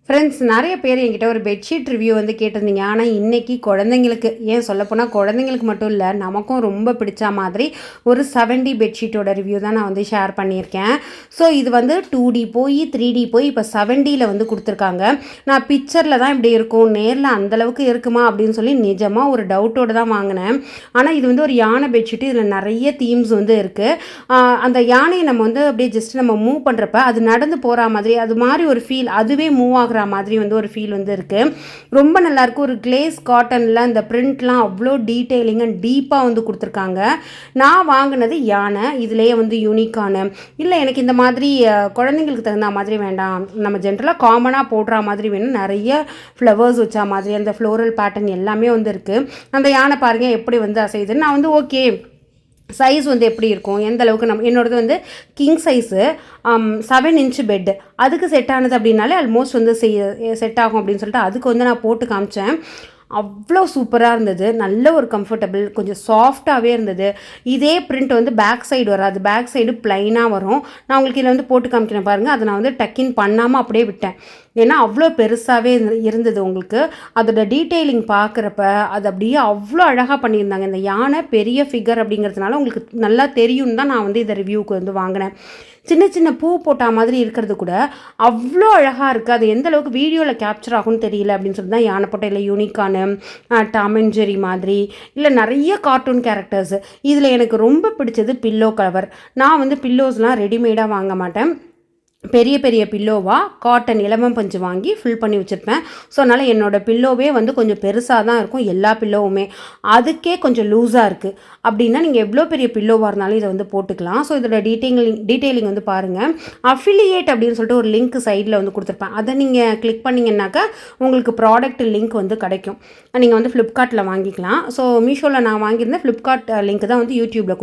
Friends, நிறைய பேர் என்கிட்ட ஒரு பெட்ஷீட் ரிவ்யூ வந்து கேட்டிருந்தீங்க. ஆனால் இன்றைக்கி குழந்தைங்களுக்கு, ஏன் சொல்லப்போனால் குழந்தைங்களுக்கு மட்டும் இல்லை, நமக்கும் ரொம்ப பிடிச்ச மாதிரி ஒரு 7D பெட்ஷீட்டோட ரிவ்யூ தான் நான் வந்து ஷேர் பண்ணியிருக்கேன். ஸோ இது வந்து 2D போய் 3D போய் இப்போ 7Dயில் வந்து கொடுத்துருக்காங்க. நான் பிக்சரில் தான் இப்படி இருக்கும், நேரில் அந்தளவுக்கு இருக்குமா அப்படின்னு சொல்லி நிஜமாக ஒரு டவுட்டோடு தான் வாங்கினேன். ஆனால் இது வந்து ஒரு யானை பெட்ஷீட்டு. இதில் நிறைய தீம்ஸ் வந்து இருக்குது. அந்த யானையை நம்ம வந்து அப்படியே ஜஸ்ட் நம்ம மூவ் பண்ணுறப்ப அது நடந்து போகிற மாதிரி, அது மாதிரி ஒரு ஃபீல், அதுவே மூவ் ஆகிற மாதிரி வந்து ஒரு ஃபீல் வந்து இருக்குது. ரொம்ப நல்லாயிருக்கு. ஒரு கிளேஸ் காட்டனில் இந்த பிரிண்ட்லாம் அவ்வளோ டீட்டெயிலிங் அண்ட் டீப்பாக வந்து கொடுத்துருக்காங்க. நான் வாங்கினது யானை. இதுலேயே வந்து யூனிக்கான இல்லை, எனக்கு இந்த மாதிரி குழந்தைங்களுக்கு தகுந்த மாதிரி வேண்டாம், நம்ம ஜென்ரலாக காமனாக போடுற மாதிரி வேணும், நிறைய ஃப்ளவர்ஸ் வச்சா மாதிரி அந்த ஃப்ளோரல் பேட்டர்ன் எல்லாமே வந்து இருக்குது. அந்த யானை பாருங்கள் எப்படி வந்து அசையுதுன்னு. நான் வந்து ஓகே, சைஸ் வந்து எப்படி இருக்கும், எந்த அளவுக்கு என்னோடது வந்து கிங் சைஸு, 7 இன்ச்சு பெட்டு. அதுக்கு செட் ஆனது அப்படின்னாலே ஆல்மோஸ்ட் வந்து செட் ஆகும் அப்படின்னு சொல்லிட்டு அதுக்கு வந்து நான் போட்டு காமிச்சேன். அவ்வளோ சூப்பராக இருந்தது. நல்ல ஒரு கம்ஃபர்டபுள், கொஞ்சம் சாஃப்டாகவே இருந்தது. இதே பிரிண்ட் வந்து பேக் சைடு வராது, பேக் சைடு ப்ளைனாக வரும். நான் உங்களுக்கு இதில் வந்து போட்டு காமிக்கிறேன் பாருங்கள். அதை நான் வந்து டக்கின் பண்ணாமல் அப்படியே விட்டேன். ஏன்னா அவ்வளோ பெருசாகவே இருந்தது. உங்களுக்கு அதோட டீட்டெயிலிங் பார்க்குறப்ப அது அப்படியே அவ்வளோ அழகாக பண்ணியிருந்தாங்க. இந்த யானை பெரிய ஃபிகர் அப்படிங்கிறதுனால உங்களுக்கு நல்லா தெரியும்னு தான் நான் வந்து இதை ரிவ்யூக்கு வந்து வாங்கினேன். சின்ன சின்ன பூ போட்டால் மாதிரி இருக்கிறது கூட அவ்வளோ அழகாக இருக்குது. அது எந்த அளவுக்கு வீடியோவில் கேப்சர் ஆகும்னு தெரியல அப்படின்னு சொல்லி தான் யானை போட்ட இல்லை யூனிக்கான டாம் அண்ட் ஜெர்ரி மாதிரி இல்லை நிறைய கார்ட்டூன் கேரக்டர்ஸ். இதில் எனக்கு ரொம்ப பிடிச்சது பில்லோ கவர். நான் வந்து பில்லோஸ்லாம் ரெடிமேடாக வாங்க மாட்டேன். பெரிய பெரிய பில்லோவாக காட்டன் இலவம் பஞ்சு வாங்கி ஃபில் பண்ணி வச்சுருப்பேன். ஸோ அதனால் என்னோடய பில்லோவே வந்து கொஞ்சம் பெருசாக தான் இருக்கும். எல்லா பில்லோவுமே அதுக்கே கொஞ்சம் லூஸாக இருக்குது. அப்படின்னா நீங்கள் எவ்வளோ பெரிய பில்லோவாக இருந்தாலும் இதை வந்து போட்டுக்கலாம். ஸோ இதோட டீட்டெயிலிங் வந்து பாருங்கள். அஃபிலியேட் அப்படின்னு சொல்லிட்டு ஒரு லிங்க் சைடில் வந்து கொடுத்துருப்பேன். அதை நீங்கள் கிளிக் பண்ணிங்கன்னாக்கா உங்களுக்கு ப்ராடக்ட் லிங்க் வந்து கிடைக்கும். நீங்கள் வந்து ஃப்ளிப்கார்ட்டில் வாங்கிக்கலாம். ஸோ மீஷோவில் நான் வாங்கியிருந்தேன். ஃப்ளிப்கார்ட் லிங்க் தான் வந்து யூடியூப்பில்